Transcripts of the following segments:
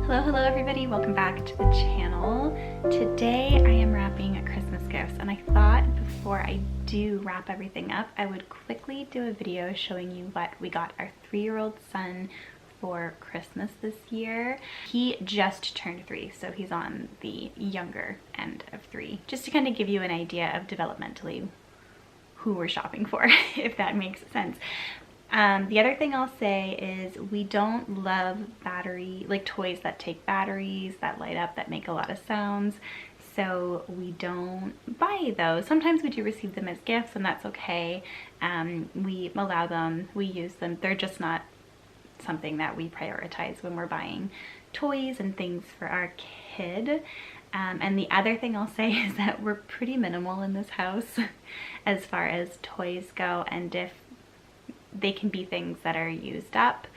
Hello everybody, welcome back to the channel. Today I am wrapping Christmas gifts, and I thought before I do wrap everything up, I would quickly do a video showing you what we got our 3-year-old son for Christmas this year. He just turned 3, so he's on the younger end of 3, just to kind of give you an idea of developmentally who we're shopping for, if that makes sense. The other thing I'll say is we don't love toys that take batteries, that light up, that make a lot of sounds. So we don't buy those. Sometimes we do receive them as gifts, and that's okay. We allow them, we use them. They're just not something that we prioritize when we're buying toys and things for our kid. And the other thing I'll say is that we're pretty minimal in this house as far as toys go, and if they can be things that are used up,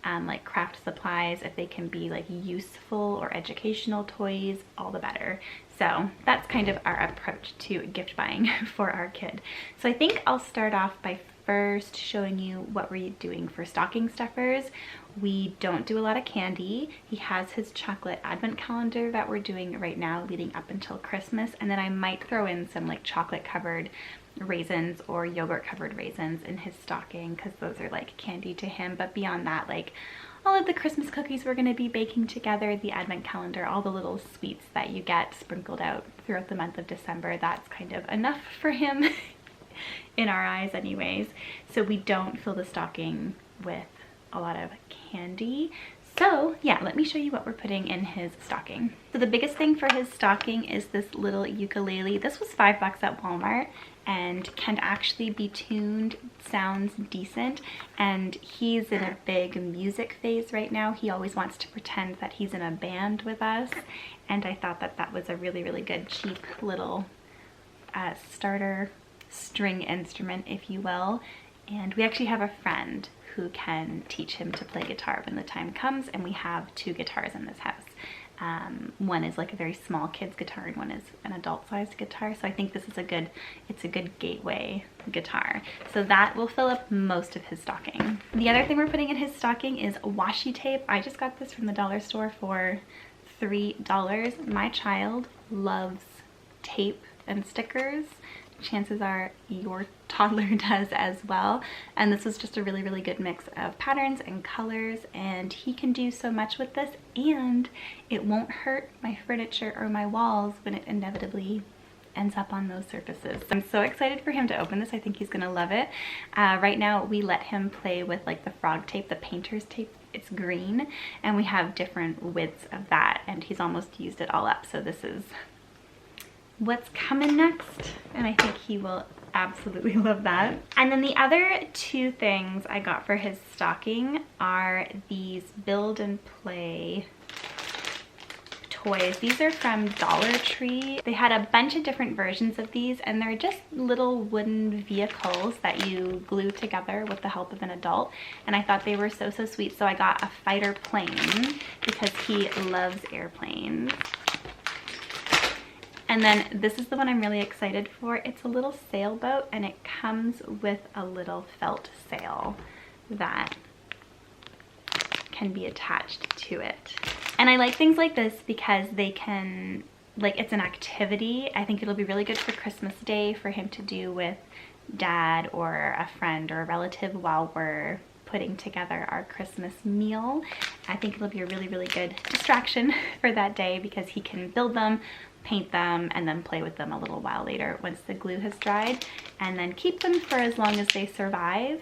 like craft supplies. If they can be like useful or educational toys, all the better. So that's kind of our approach to gift buying for our kid. So I think I'll start off by first showing you what we're doing for stocking stuffers. We don't do a lot of candy. He has his chocolate advent calendar that we're doing right now leading up until Christmas, and then I might throw in some like chocolate covered raisins or yogurt covered raisins in his stocking, because those are like candy to him. But beyond that, like all of the Christmas cookies we're going to be baking together, the advent calendar, all the little sweets that you get sprinkled out throughout the month of December, that's kind of enough for him in our eyes anyways. So we don't fill the stocking with a lot of candy. So yeah, let me show you what we're putting in his stocking. So the biggest thing for his stocking is this little ukulele. This was $5 at Walmart and can actually be tuned, sounds decent, and he's in a big music phase right now. He always wants to pretend that he's in a band with us, and I thought that that was a really good cheap little starter string instrument, if you will. And we actually have a friend who can teach him to play guitar when the time comes, and we have 2 guitars in this house. One is like a very small kid's guitar and one is an adult-sized guitar. So I think this is it's a good gateway guitar. So that will fill up most of his stocking. The other thing we're putting in his stocking is washi tape. I just got this from the dollar store for $3. My child loves tape and stickers. Chances are your toddler does as well, and this was just a really good mix of patterns and colors, and he can do so much with this, and it won't hurt my furniture or my walls when it inevitably ends up on those surfaces. I'm so excited for him to open this. I think he's gonna love it. Right now we let him play with like the frog tape, the painter's tape. It's green, and we have different widths of that, and he's almost used it all up. So this is what's coming next, and I think he will absolutely love that. And then the other 2 things I got for his stocking are these build and play toys. These are from Dollar Tree. They had a bunch of different versions of these, and they're just little wooden vehicles that you glue together with the help of an adult, and I thought they were so sweet. So I got a fighter plane because he loves airplanes. And then this is the one I'm really excited for. It's a little sailboat, and it comes with a little felt sail that can be attached to it. And I like things like this because they can, like, it's an activity. I think it'll be really good for Christmas Day for him to do with dad or a friend or a relative while we're putting together our Christmas meal. I think it'll be a really good distraction for that day because he can build them, paint them, and then play with them a little while later once the glue has dried, and then keep them for as long as they survive,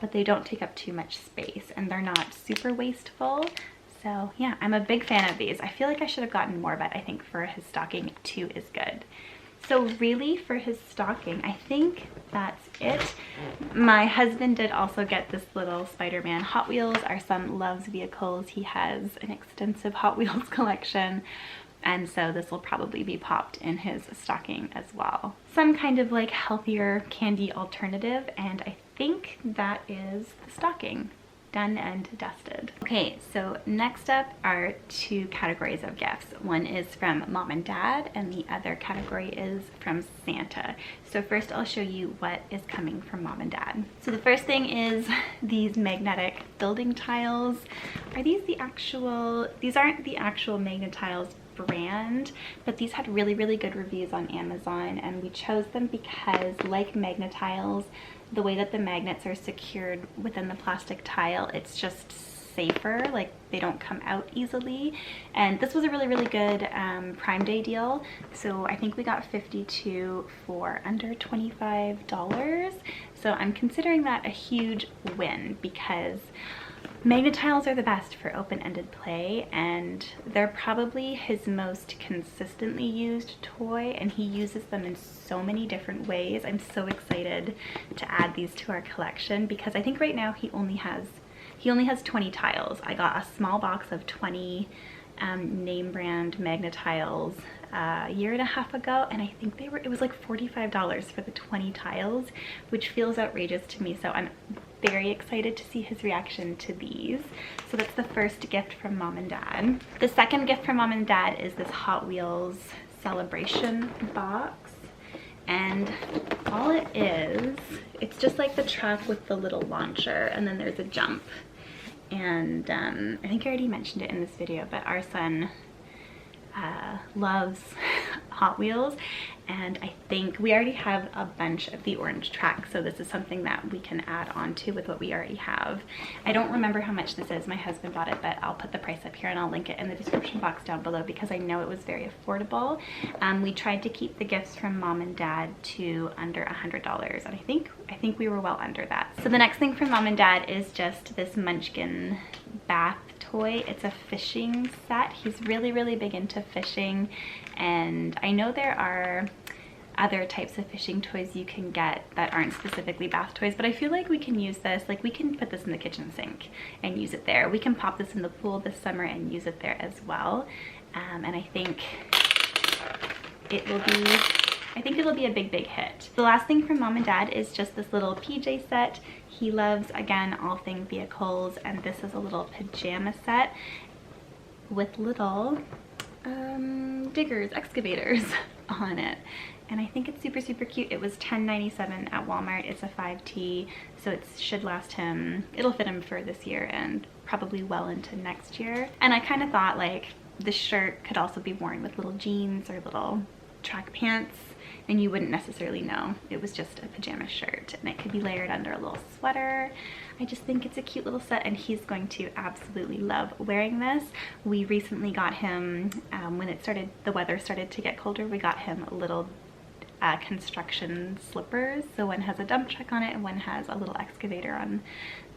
but they don't take up too much space and they're not super wasteful. So yeah, I'm a big fan of these. I feel like I should have gotten more, but I think for his stocking 2 is good. So really for his stocking, I think that's it. My husband did also get this little Spider-Man Hot Wheels. Our son loves vehicles. He has an extensive Hot Wheels collection, and so this will probably be popped in his stocking as well. Some kind of like healthier candy alternative, and I think that is the stocking. done and dusted. Okay, so next up are two categories of gifts. One is from mom and dad and the other category is from Santa. So first I'll show you what is coming from mom and dad. So the first thing is these magnetic building tiles. Are these the actual, these aren't the actual Magna Tiles brand, but these had really good reviews on Amazon, and we chose them because, like Magna Tiles, the way that the magnets are secured within the plastic tile, it's just safer, like they don't come out easily. And this was a really good Prime Day deal, so I think we got 52 for under $25. So I'm considering that a huge win because Magna Tiles are the best for open-ended play, and they're probably his most consistently used toy, and he uses them in so many different ways. I'm so excited to add these to our collection because I think right now he only has 20 tiles. I got a small box of 20 name brand Magna Tiles a year and a half ago, and I think it was like $45 for the 20 tiles, which feels outrageous to me. So I'm very excited to see his reaction to these. So that's the first gift from mom and dad. The second gift from mom and dad is this Hot Wheels celebration box, and all it is, it's just like the truck with the little launcher, and then there's a jump. And I think I already mentioned it in this video, but our son loves Hot Wheels, and I think we already have a bunch of the orange track, so this is something that we can add on to with what we already have. I don't remember how much this is, my husband bought it, but I'll put the price up here and I'll link it in the description box down below because I know it was very affordable. We tried to keep the gifts from mom and dad to under $100, and I think we were well under that. So the next thing from mom and dad is just this Munchkin Bath Toy. It's a fishing set. He's really big into fishing, and I know there are other types of fishing toys you can get that aren't specifically bath toys, but I feel like we can use this, like we can put this in the kitchen sink and use it there. We can pop this in the pool this summer and use it there as well. And I think it'll be a big hit. The last thing from mom and dad is just this little PJ set. He loves, again, all things vehicles, and this is a little pajama set with little diggers, excavators on it. And I think it's super cute. It was $10.97 at Walmart. It's a 5T, so it should last him, it'll fit him for this year and probably well into next year. And I kind of thought like this shirt could also be worn with little jeans or little track pants, and you wouldn't necessarily know it was just a pajama shirt, and it could be layered under a little sweater. I just think it's a cute little set, and he's going to absolutely love wearing this. We recently got him, when the weather started to get colder, we got him little construction slippers. So one has a dump truck on it and one has a little excavator on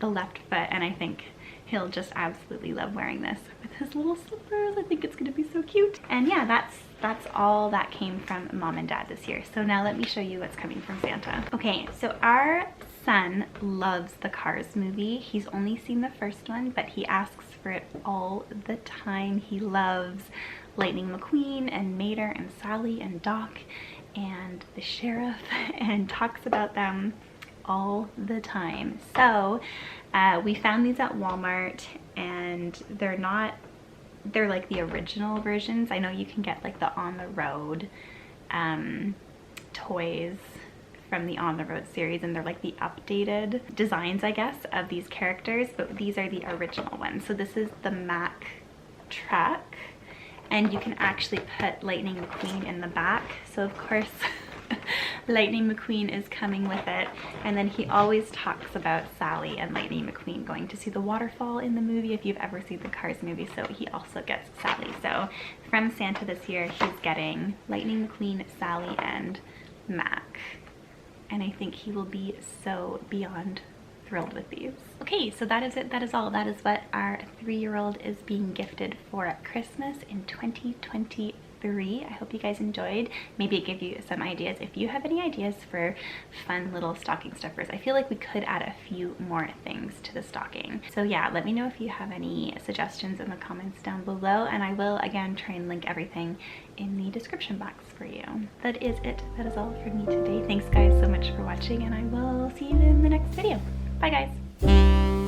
the left foot, and I think he'll just absolutely love wearing this with his little slippers. I think it's gonna be so cute. And yeah, that's all that came from mom and dad this year. So now let me show you what's coming from Santa. Okay, so our son loves the Cars movie. He's only seen the first one, but he asks for it all the time. He loves Lightning McQueen and Mater and Sally and Doc and the sheriff and talks about them all the time. So we found these at Walmart, and they're like the original versions. I know you can get like the On the Road toys from the On the Road series, and they're like the updated designs, I guess, of these characters, but these are the original ones. So this is the Mack truck, and you can actually put Lightning McQueen in the back. So of course Lightning McQueen is coming with it, and then he always talks about Sally and Lightning McQueen going to see the waterfall in the movie, if you've ever seen the Cars movie, so he also gets Sally. So from Santa this year, he's getting Lightning McQueen, Sally, and Mack, and I think he will be so beyond thrilled with these. Okay, so that is it. That is all. That is what our 3-year-old is being gifted for Christmas in 2023. I hope you guys enjoyed. Maybe it gave you some ideas. If you have any ideas for fun little stocking stuffers, I feel like we could add a few more things to the stocking. So yeah, let me know if you have any suggestions in the comments down below, and I will again try and link everything in the description box for you. That is it. That is all from me today. Thanks guys so much for watching, and I will see you in the next video. Bye guys.